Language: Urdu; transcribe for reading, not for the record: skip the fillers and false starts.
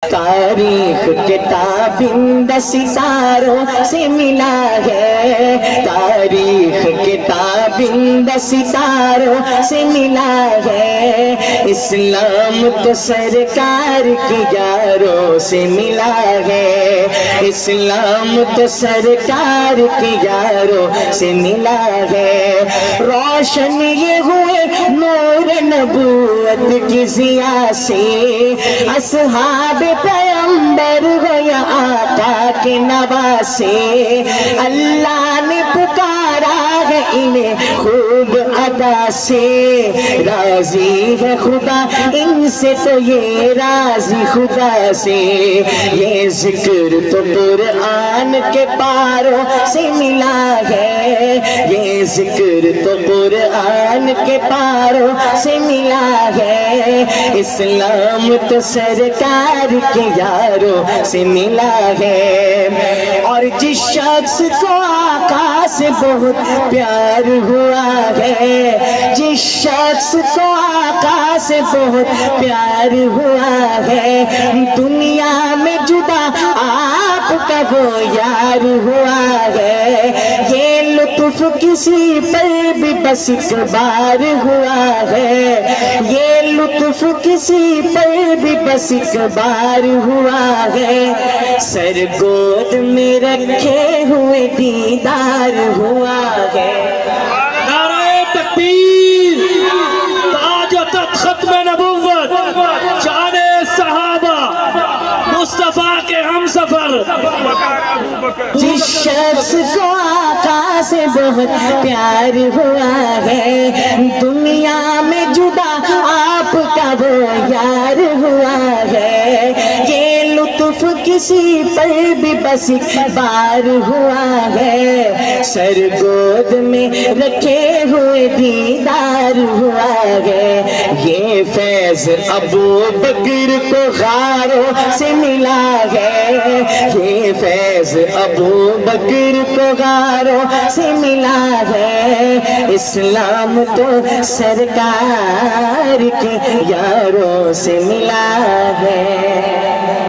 تاریخ کے تابندہ ستاروں سے ملا ہے، تاریخ کے تابندہ ستاروں سے ملا ہے، اسلام تو سرکار کی یاروں سے ملا ہے، اسلام تو سرکار کی یاروں سے ملا ہے، روشن یہ ہوئے نور نبوت کی ضیاء سے، اصحاب پیغمبر ہو یا آقا کے نواسے، اللہ نے پکارا ہے انہیں خوب ادا سے، راضی ہے خدا ان سے تو یہ راضی خدا سے، یہ ذکر تو قرآن کے پاروں سے ملا ہے، یہ ذکر تو قرآن کے پاروں سے ملا ہے، اسلام تو سرکار کے یاروں سے ملا ہے، اور جس شخص کو آقا سے بہت پیار ہوا ہے، جس شخص کو آقا سے بہت پیار ہوا ہے، دنیا میں جدا آپ کا وہ یار ہوا ہے، یہ لطف کسی پر بھی بس ایک بار ہوا ہے، یہ لطف کسی پر بھی بس ایک بار ہوا ہے، سر گود میں رکھے ہوئے دیدار ہوا ہے۔ نعرہ تکبیر، تاج و تخت ختم نبوت، جان صحابہ، مصطفیٰ کے ہم سفر، جس شخص کو آقا سے بہت پیار ہوا ہے، دنیا میں جدا آپ کا وہ یار ہوا ہے، یہ لطف کسی پر بھی بس ایک بار ہوا ہے، سر گود میں رکھے ہوئے دیدار ہوا ہے، یہ فیض ابو بکر کو غاروں سے ملا ہے، یہ فیض ابو بکر کو غاروں سے ملا ہے، اسلام تو سرکار کے یاروں سے ملا ہے۔